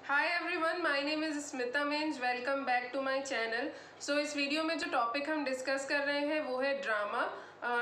Hi everyone, my name is Smita मेंज। Welcome back to my channel. So इस video में जो टॉपिक हम डिस्कस कर रहे हैं वो है ड्रामा।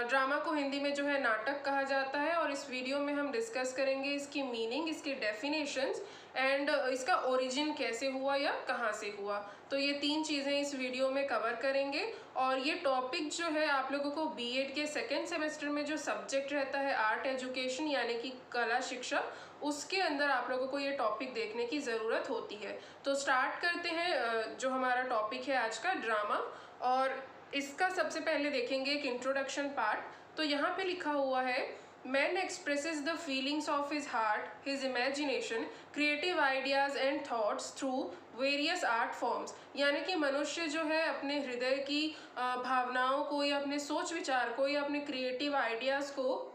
ड्रामा को हिंदी में जो है नाटक कहा जाता है और इस वीडियो में हम डिस्कस करेंगे इसकी मीनिंग, इसकी डेफिनेशंस एंड इसका ओरिजिन कैसे हुआ या कहाँ से हुआ। तो ये तीन चीज़ें इस वीडियो में कवर करेंगे और ये टॉपिक जो है आप लोगों को बीएड के सेकेंड सेमेस्टर में जो सब्जेक्ट रहता है आर्ट एजुकेशन यानी कि कला शिक्षा, उसके अंदर आप लोगों को ये टॉपिक देखने की ज़रूरत होती है। तो स्टार्ट करते हैं जो हमारा टॉपिक है आज का, ड्रामा। और इसका सबसे पहले देखेंगे एक इंट्रोडक्शन पार्ट। तो यहाँ पे लिखा हुआ है, man expresses the feelings of his heart, his imagination, creative ideas and thoughts through various art forms. यानी कि मनुष्य जो है अपने हृदय की भावनाओं को या अपने सोच विचार को या अपने क्रिएटिव आइडियाज़ को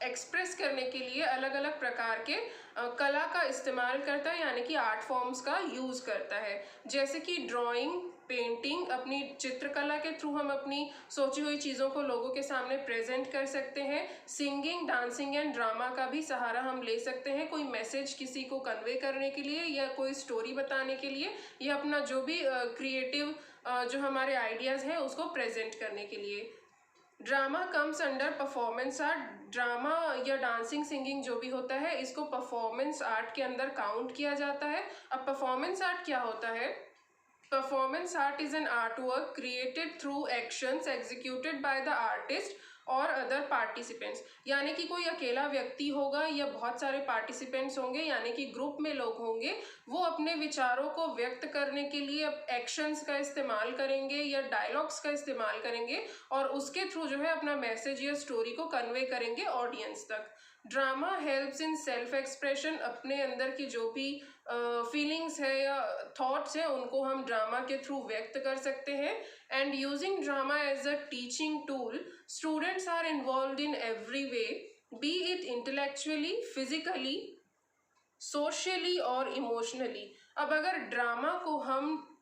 एक्सप्रेस करने के लिए अलग अलग प्रकार के कला का इस्तेमाल करता है, यानी कि आर्ट फॉर्म्स का यूज़ करता है। जैसे कि ड्राइंग, पेंटिंग, अपनी चित्रकला के थ्रू हम अपनी सोची हुई चीज़ों को लोगों के सामने प्रेजेंट कर सकते हैं। सिंगिंग, डांसिंग एंड ड्रामा का भी सहारा हम ले सकते हैं, कोई मैसेज किसी को कन्वे करने के लिए या कोई स्टोरी बताने के लिए या अपना जो भी क्रिएटिव जो हमारे आइडियाज़ हैं उसको प्रेजेंट करने के लिए। Drama comes under performance art. Drama या डांसिंग, सिंगिंग जो भी होता है इसको परफॉर्मेंस आर्ट के अंदर काउंट किया जाता है। अब परफॉर्मेंस आर्ट क्या होता है? Performance art is an art work created through actions executed by the artist और अदर पार्टिसिपेंट्स। यानी कि कोई अकेला व्यक्ति होगा या बहुत सारे पार्टिसिपेंट्स होंगे, यानी कि ग्रुप में लोग होंगे, वो अपने विचारों को व्यक्त करने के लिए एक्शंस का इस्तेमाल करेंगे या डायलॉग्स का इस्तेमाल करेंगे और उसके थ्रू जो है अपना मैसेज या स्टोरी को कन्वे करेंगे ऑडियंस तक। Drama helps in self expression. अपने अंदर की जो भी फीलिंग्स है या थॉट्स हैं उनको हम ड्रामा के थ्रू व्यक्त कर सकते हैं। And using drama as a teaching tool, students are involved in every way, be it intellectually, physically, socially और इमोशनली। अब अगर ड्रामा को हम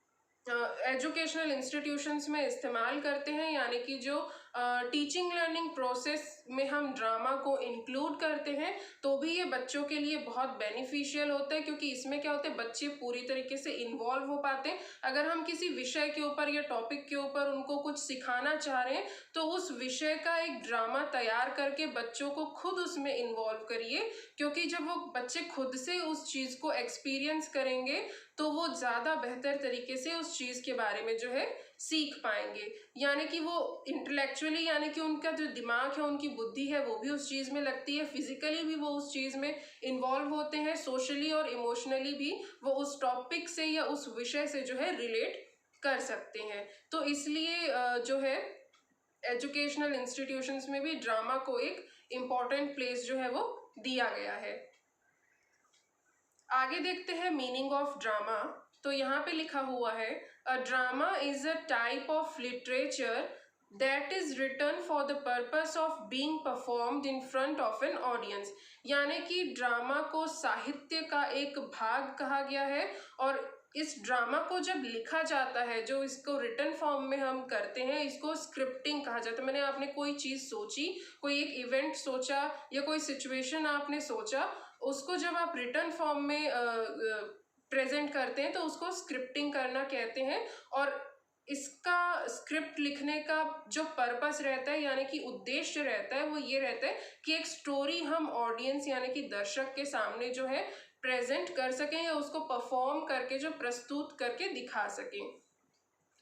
एजुकेशनल इंस्टीट्यूशंस में इस्तेमाल करते हैं, यानी कि जो टीचिंग लर्निंग प्रोसेस में हम ड्रामा को इंक्लूड करते हैं, तो भी ये बच्चों के लिए बहुत बेनिफिशियल होता है, क्योंकि इसमें क्या होता है, बच्चे पूरी तरीके से इन्वॉल्व हो पाते हैं। अगर हम किसी विषय के ऊपर या टॉपिक के ऊपर उनको कुछ सिखाना चाह रहे हैं तो उस विषय का एक ड्रामा तैयार करके बच्चों को खुद उसमें इन्वॉल्व करिए, क्योंकि जब वो बच्चे खुद से उस चीज़ को एक्सपीरियंस करेंगे तो वो ज़्यादा बेहतर तरीके से उस चीज़ के बारे में जो है सीख पाएंगे। यानी कि वो इंटेलेक्चुअली, यानी कि उनका जो दिमाग है, उनकी बुद्धि है, वो भी उस चीज़ में लगती है, फिजिकली भी वो उस चीज़ में इन्वॉल्व होते हैं, सोशली और इमोशनली भी वो उस टॉपिक से या उस विषय से जो है रिलेट कर सकते हैं। तो इसलिए जो है एजुकेशनल इंस्टीट्यूशंस में भी ड्रामा को एक इम्पॉर्टेंट प्लेस जो है वो दिया गया है। आगे देखते हैं मीनिंग ऑफ ड्रामा। तो यहाँ पे लिखा हुआ है, a drama is a type of literature that is written for the purpose of being performed in front of an audience. यानी कि ड्रामा को साहित्य का एक भाग कहा गया है और इस ड्रामा को जब लिखा जाता है, जो इसको रिटन फॉर्म में हम करते हैं, इसको स्क्रिप्टिंग कहा जाता है। मैंने आपने कोई चीज़ सोची, कोई एक इवेंट सोचा या कोई सिचुएशन आपने सोचा, उसको जब आप रिटन फॉर्म में प्रेजेंट करते हैं तो उसको स्क्रिप्टिंग करना कहते हैं। और इसका स्क्रिप्ट लिखने का जो पर्पस रहता है, यानी कि उद्देश्य रहता है, वो ये रहता है कि एक स्टोरी हम ऑडियंस यानी कि दर्शक के सामने जो है प्रेजेंट कर सकें या उसको परफॉर्म करके जो प्रस्तुत करके दिखा सकें।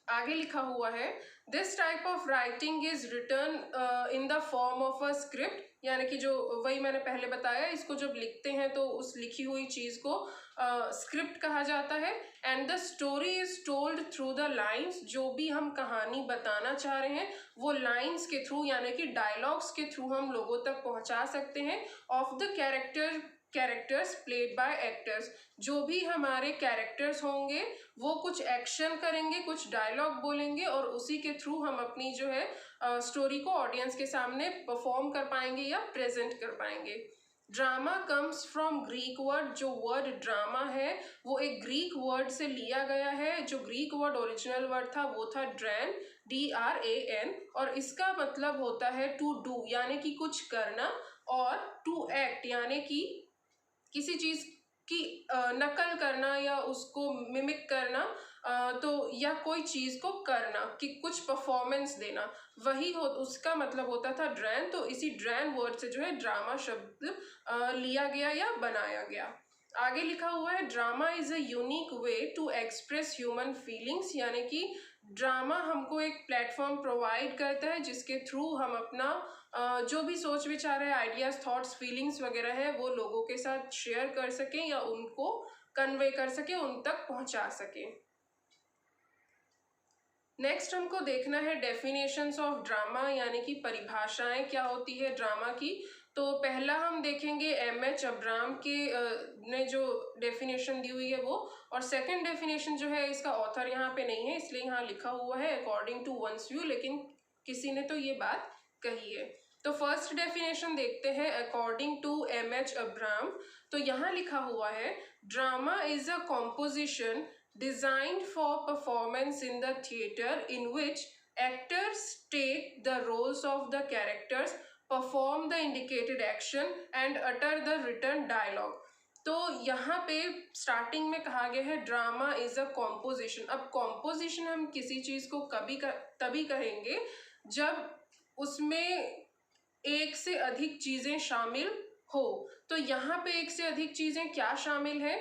आगे लिखा हुआ है, this type of writing is written in the form of a script. यानी कि जो वही मैंने पहले बताया, इसको जब लिखते हैं तो उस लिखी हुई चीज़ को स्क्रिप्ट कहा जाता है। And the story is told through the lines. जो भी हम कहानी बताना चाह रहे हैं वो लाइन्स के थ्रू यानी कि डायलॉग्स के थ्रू हम लोगों तक पहुंचा सकते हैं। Of the characters played by actors. जो भी हमारे कैरेक्टर्स होंगे वो कुछ एक्शन करेंगे, कुछ डायलॉग बोलेंगे और उसी के थ्रू हम अपनी जो है स्टोरी को ऑडियंस के सामने परफॉर्म कर पाएंगे या प्रेजेंट कर पाएंगे। Drama comes from Greek word. जो वर्ड ड्रामा है वो एक ग्रीक वर्ड से लिया गया है। जो ग्रीक वर्ड ओरिजिनल वर्ड था वो था ड्रैन, DRAN, और इसका मतलब होता है टू डू, यानी कि कुछ करना, और टू एक्ट यानी कि किसी चीज़ कि नकल करना या उसको मिमिक करना, तो या कोई चीज़ को करना कि कुछ परफॉर्मेंस देना, वही हो उसका मतलब होता था ड्रैन। तो इसी ड्रैन वर्ड से जो है ड्रामा शब्द लिया गया या बनाया गया। आगे लिखा हुआ है drama is a unique way to express human feelings, यानी कि ड्रामा हमको एक प्लेटफॉर्म प्रोवाइड करता है जिसके थ्रू हम अपना जो भी सोच विचार है, आइडियाज, थॉट्स, फीलिंग्स वगैरह है वो लोगों के साथ शेयर कर सकें या उनको कन्वे कर सकें, उन तक पहुंचा सकें। नेक्स्ट हमको देखना है डेफिनेशंस ऑफ ड्रामा, यानी कि परिभाषाएं क्या होती है ड्रामा की। तो पहला हम देखेंगे एम.एच. अब्राम के ने जो डेफिनेशन दी हुई है वो, और सेकंड डेफिनेशन जो है इसका ऑथर यहाँ पे नहीं है इसलिए यहाँ लिखा हुआ है अकॉर्डिंग टू वंस व्यू, लेकिन किसी ने तो ये बात कही है। तो फर्स्ट डेफिनेशन देखते हैं अकॉर्डिंग टू एम.एच. अब्राम। तो यहाँ लिखा हुआ है drama is a composition designed for performance in the theater in which actors take the roles of the characters, perform the indicated action and utter the written dialogue। तो यहाँ पे starting में कहा गया है ड्रामा इज अ कॉम्पोजिशन। अब composition हम किसी चीज को तभी कहेंगे जब उसमें एक से अधिक चीजें शामिल हो। तो यहाँ पे एक से अधिक चीजें क्या शामिल है,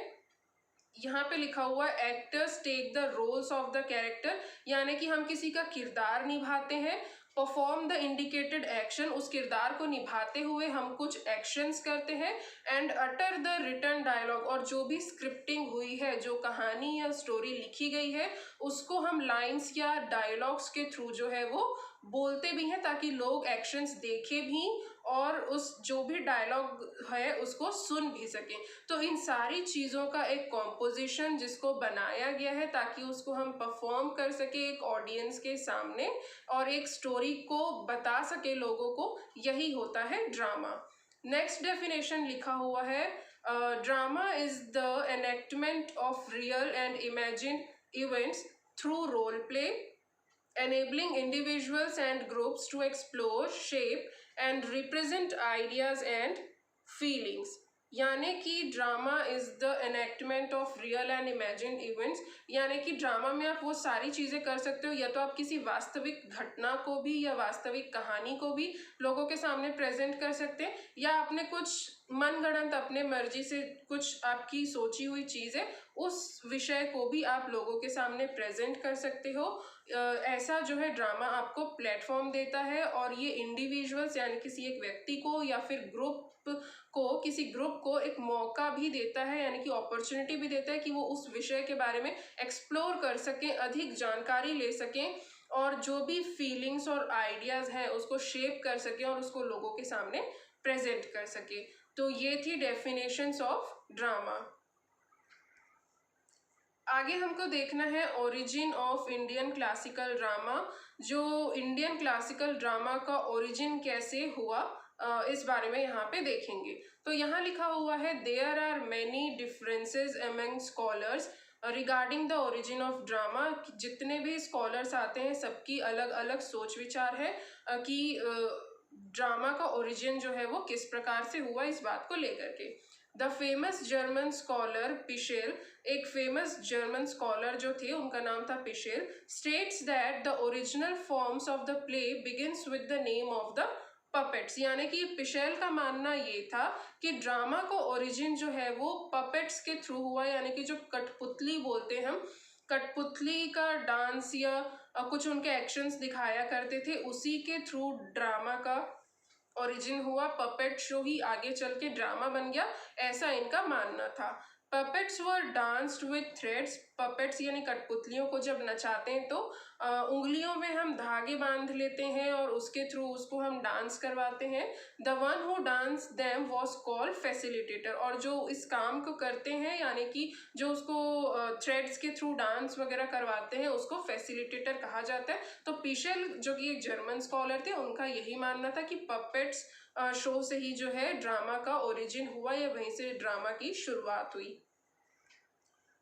यहाँ पे लिखा हुआ है actors take the roles of the character, यानी कि हम किसी का किरदार निभाते हैं। परफॉर्म द इंडिकेटेड एक्शन, उस किरदार को निभाते हुए हम कुछ एक्शंस करते हैं। And utter the written dialogue, और जो भी स्क्रिप्टिंग हुई है, जो कहानी या स्टोरी लिखी गई है उसको हम लाइंस या डायलॉग्स के थ्रू जो है वो बोलते भी हैं ताकि लोग एक्शंस देखे भी और उस जो भी डायलॉग है उसको सुन भी सकें। तो इन सारी चीज़ों का एक कॉम्पोजिशन जिसको बनाया गया है ताकि उसको हम परफॉर्म कर सके एक ऑडियंस के सामने और एक स्टोरी को बता सके लोगों को, यही होता है ड्रामा। नेक्स्ट डेफिनेशन लिखा हुआ है drama is the enactment of real and imagined events through role play, enabling individuals and groups to explore, shape and represent ideas and feelings। यानी कि drama is the enactment of real and imagine events, यानी कि drama में आप वो सारी चीज़ें कर सकते हो, या तो आप किसी वास्तविक घटना को भी या वास्तविक कहानी को भी लोगों के सामने प्रेजेंट कर सकते हैं, या अपने कुछ मनगढ़ंत अपने मर्जी से कुछ आपकी सोची हुई चीज़ है उस विषय को भी आप लोगों के सामने प्रेजेंट कर सकते हो। ऐसा जो है ड्रामा आपको प्लेटफॉर्म देता है और ये इंडिविजुअल्स यानी किसी एक व्यक्ति को या फिर किसी ग्रुप को एक मौका भी देता है, यानी कि अपॉर्चुनिटी भी देता है कि वो उस विषय के बारे में एक्सप्लोर कर सकें, अधिक जानकारी ले सकें और जो भी फीलिंग्स और आइडियाज हैं उसको शेप कर सकें और उसको लोगों के सामने प्रेजेंट कर सके। तो ये थी डेफिनेशंस ऑफ ड्रामा। आगे हमको देखना है origin of Indian classical drama. जो इंडियन क्लासिकल ड्रामा का ओरिजिन कैसे हुआ इस बारे में यहाँ पे देखेंगे। तो यहाँ लिखा हुआ है there are many differences among scholars regarding the origin of drama. जितने भी स्कॉलर्स आते हैं सबकी अलग अलग सोच विचार है कि ड्रामा का ओरिजिन जो है वो किस प्रकार से हुआ, इस बात को लेकर के। The famous German scholar Pischel, एक फेमस जर्मन स्कॉलर जो थे उनका नाम था Pischel, states that the original forms of the play begins with the name of the puppets. यानी कि पिशेल का मानना ये था कि ड्रामा का ओरिजिन जो है वो पपेट्स के थ्रू हुआ, यानी कि जो कठपुतली बोलते हैं हम, कठपुतली का डांस या कुछ उनके एक्शंस दिखाया करते थे, उसी के थ्रू ड्रामा का ओरिजिन हुआ। पपेट शो ही आगे चल के ड्रामा बन गया, ऐसा इनका मानना था। Puppets were danced with threads. Puppets यानी कठपुतलियों को जब नचाते हैं तो उंगलियों में हम धागे बांध लेते हैं और उसके थ्रू उसको हम डांस करवाते हैं। The one who dance them was called facilitator, और जो इस काम को करते हैं यानी कि जो उसको थ्रेड्स के थ्रू डांस वगैरह करवाते हैं उसको फैसिलिटेटर कहा जाता है। तो पिशेल जो कि एक जर्मन स्कॉलर थे उनका यही मानना था कि पपेट्स शो से ही जो है ड्रामा का ओरिजिन हुआ या वहीं से ड्रामा की शुरुआत हुई।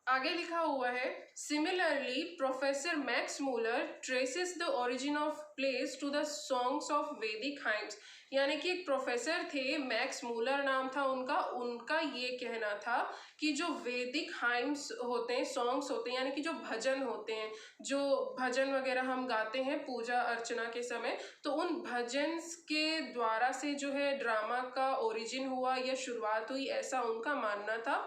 आगे लिखा हुआ है, similarly professor Max Muller traces the origin of plays to the songs of Vedic hymns. यानी कि एक प्रोफेसर थे, मैक्स मूलर नाम था उनका, उनका ये कहना था कि जो वैदिक हाइम्स होते हैं, सॉन्ग्स होते हैं, यानी कि जो भजन होते हैं, जो भजन वगैरह हम गाते हैं पूजा अर्चना के समय, तो उन भजन के द्वारा से जो है ड्रामा का ओरिजिन हुआ या शुरुआत हुई, ऐसा उनका मानना था।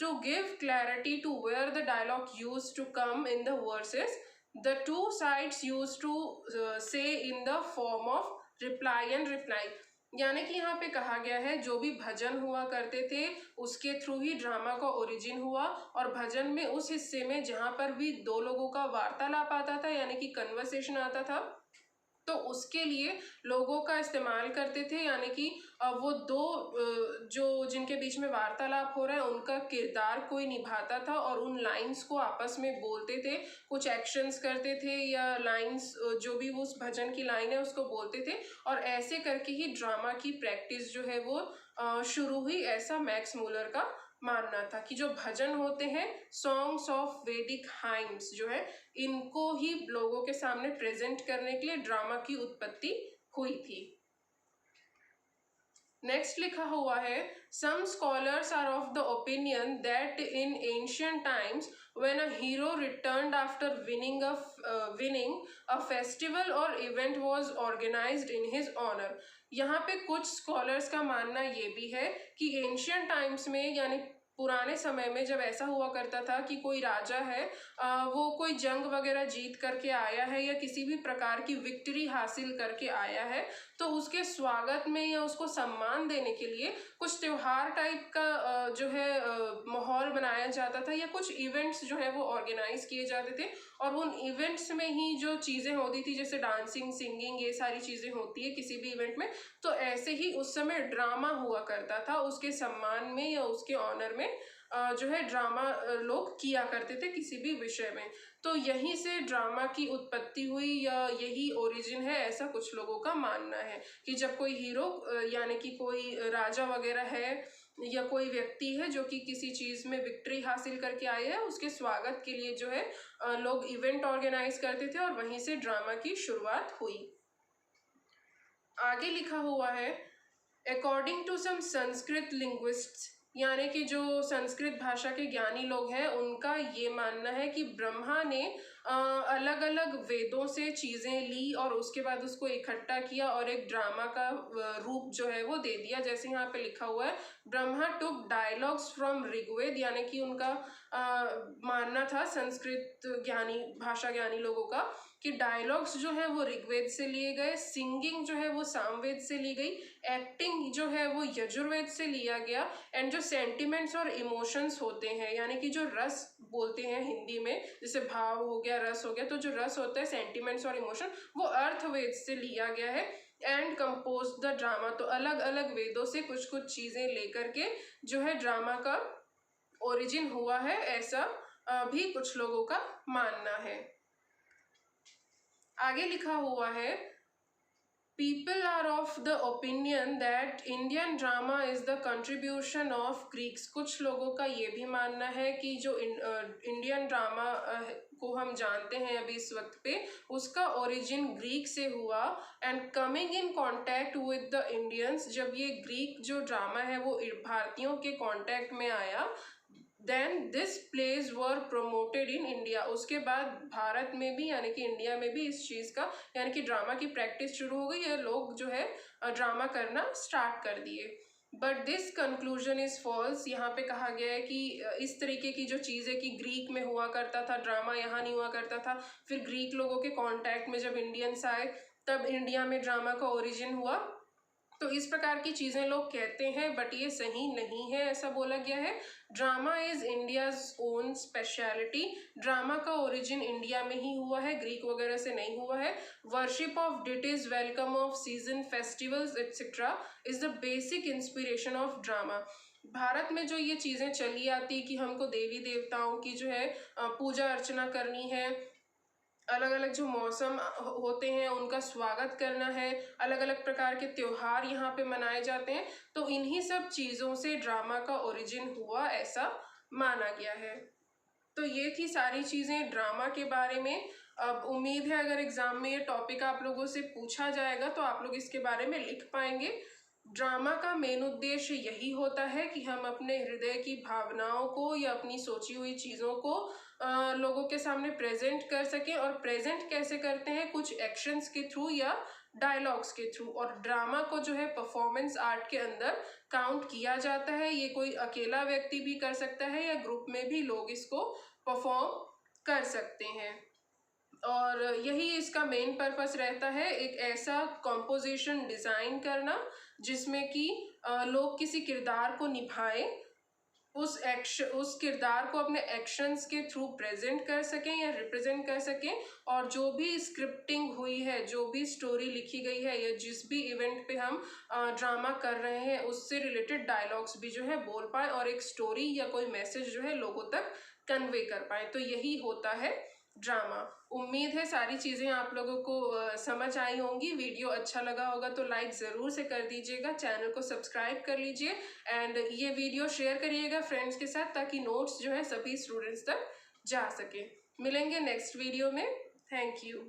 To give clarity to where the dialogue used to come in the verses, the two sides used to say in the form of reply and reply। यानी कि यहाँ पे कहा गया है जो भी भजन हुआ करते थे उसके थ्रू ही ड्रामा का ओरिजिन हुआ, और भजन में उस हिस्से में जहाँ पर भी दो लोगों का वार्तालाप आता था यानी कि कन्वर्सेशन आता था, तो उसके लिए लोगों का इस्तेमाल करते थे, यानी कि वो दो जो जिनके बीच में वार्तालाप हो रहा है उनका किरदार कोई निभाता था और उन लाइंस को आपस में बोलते थे, कुछ एक्शंस करते थे या लाइंस जो भी वो उस भजन की लाइन है उसको बोलते थे, और ऐसे करके ही ड्रामा की प्रैक्टिस जो है वो शुरू हुई, ऐसा मैक्स मूलर का मानना था कि जो भजन होते हैं, सॉन्ग्स ऑफ वैदिक हाइम्स जो है, इनको ही लोगों के सामने प्रेजेंट करने के लिए ड्रामा की उत्पत्ति हुई थी। नेक्स्ट लिखा हुआ है, some scholars are of the opinion that in ancient times when a hero returned after winning a festival और event was organised in his honour. यहाँ पे कुछ स्कॉलर्स का मानना ये भी है कि एंशियंट टाइम्स में, यानी पुराने समय में जब ऐसा हुआ करता था कि कोई राजा है, वो कोई जंग वगैरह जीत करके आया है या किसी भी प्रकार की विक्ट्री हासिल करके आया है, तो उसके स्वागत में या उसको सम्मान देने के लिए कुछ त्योहार टाइप का जो है माहौल बनाया जाता था, या कुछ इवेंट्स जो है वो ऑर्गेनाइज किए जाते थे, और उन इवेंट्स में ही जो चीज़ें होती थी जैसे डांसिंग, सिंगिंग, ये सारी चीज़ें होती है किसी भी इवेंट में, तो ऐसे ही उस समय ड्रामा हुआ करता था, उसके सम्मान में या उसके ऑनर में जो है ड्रामा लोग किया करते थे किसी भी विषय में। तो यहीं से ड्रामा की उत्पत्ति हुई या यही ओरिजिन है, ऐसा कुछ लोगों का मानना है कि जब कोई हीरो यानी कि कोई राजा वगैरह है या कोई व्यक्ति है जो कि किसी चीज़ में विक्ट्री हासिल करके आए हैं, उसके स्वागत के लिए जो है लोग इवेंट ऑर्गेनाइज करते थे और वहीं से ड्रामा की शुरुआत हुई। आगे लिखा हुआ है, according to some Sanskrit linguists, यानी कि जो संस्कृत भाषा के ज्ञानी लोग हैं उनका ये मानना है कि ब्रह्मा ने अलग अलग वेदों से चीज़ें ली और उसके बाद उसको इकट्ठा किया और एक ड्रामा का रूप जो है वो दे दिया। जैसे यहाँ पे लिखा हुआ है, ब्रह्मा टुक डायलॉग्स फ्रॉम ऋग्वेद, यानी कि उनका मानना था संस्कृत ज्ञानी, भाषा ज्ञानी लोगों का, कि डायलॉग्स जो है वो ऋग्वेद से लिए गए, सिंगिंग जो है वो सामवेद से ली गई, एक्टिंग जो है वो यजुर्वेद से लिया गया, एंड जो सेंटिमेंट्स और इमोशंस होते हैं, यानी कि जो रस बोलते हैं हिंदी में, जैसे भाव हो गया, रस हो गया, तो जो रस होता है, सेंटिमेंट्स और इमोशन, वो अर्थवेद से लिया गया है, एंड कंपोज द ड्रामा। तो अलग अलग वेदों से कुछ कुछ चीज़ें लेकर के जो है ड्रामा का ओरिजिन हुआ है, ऐसा भी कुछ लोगों का मानना है। आगे लिखा हुआ है, people are of the opinion that Indian drama is the contribution of Greeks. कुछ लोगों का ये भी मानना है कि जो इंडियन ड्रामा को हम जानते हैं अभी इस वक्त पे, उसका ओरिजिन ग्रीक से हुआ, and coming in contact with the Indians, जब ये ग्रीक जो ड्रामा है वो भारतीयों के कांटेक्ट में आया, then this plays were promoted in India. उसके बाद भारत में भी यानी कि इंडिया में भी इस चीज़ का यानी कि ड्रामा की प्रैक्टिस शुरू हो गई है, लोग जो है ड्रामा करना स्टार्ट कर दिए। But this conclusion is false. यहाँ पे कहा गया है कि इस तरीके की जो चीज़ है कि ग्रीक में हुआ करता था ड्रामा, यहाँ नहीं हुआ करता था, फिर ग्रीक लोगों के कॉन्टैक्ट में जब इंडियंस आए तब इंडिया में ड्रामा का ओरिजिन हुआ। तो इस प्रकार की चीज़ें लोग कहते हैं, बट ये सही नहीं है, ऐसा बोला गया है। Drama is India's own speciality. Drama का ओरिजिन इंडिया में ही हुआ है, ग्रीक वगैरह से नहीं हुआ है। Worship of deities, welcome off season, festivals etcetera is the basic inspiration of drama. Bharat में जो ये चीज़ें चली आती कि हमको देवी देवताओं की जो है पूजा अर्चना करनी है, अलग अलग जो मौसम होते हैं उनका स्वागत करना है, अलग अलग प्रकार के त्योहार यहाँ पे मनाए जाते हैं, तो इन्हीं सब चीज़ों से ड्रामा का ओरिजिन हुआ, ऐसा माना गया है। तो ये थी सारी चीज़ें ड्रामा के बारे में। अब उम्मीद है अगर एग्जाम में ये टॉपिक आप लोगों से पूछा जाएगा तो आप लोग इसके बारे में लिख पाएंगे। ड्रामा का मेन उद्देश्य यही होता है कि हम अपने हृदय की भावनाओं को या अपनी सोची हुई चीज़ों को लोगों के सामने प्रेजेंट कर सकें। और प्रेजेंट कैसे करते हैं, कुछ एक्शंस के थ्रू या डायलॉग्स के थ्रू। और ड्रामा को जो है परफॉर्मेंस आर्ट के अंदर काउंट किया जाता है। ये कोई अकेला व्यक्ति भी कर सकता है या ग्रुप में भी लोग इसको परफॉर्म कर सकते हैं। और यही इसका मेन पर्पस रहता है, एक ऐसा कॉम्पोजिशन डिज़ाइन करना जिसमें कि लोग किसी किरदार को निभाएं, उस किरदार को अपने एक्शंस के थ्रू प्रेजेंट कर सकें या रिप्रेजेंट कर सकें। और जो भी स्क्रिप्टिंग हुई है, जो भी स्टोरी लिखी गई है या जिस भी इवेंट पे हम ड्रामा कर रहे हैं उससे रिलेटेड डायलॉग्स भी जो है बोल पाए और एक स्टोरी या कोई मैसेज जो है लोगों तक कन्वे कर पाए। तो यही होता है ड्रामा। उम्मीद है सारी चीज़ें आप लोगों को समझ आई होंगी। वीडियो अच्छा लगा होगा तो लाइक ज़रूर से कर दीजिएगा, चैनल को सब्सक्राइब कर लीजिए एंड ये वीडियो शेयर करिएगा फ्रेंड्स के साथ ताकि नोट्स जो है सभी स्टूडेंट्स तक जा सके। मिलेंगे नेक्स्ट वीडियो में। Thank you.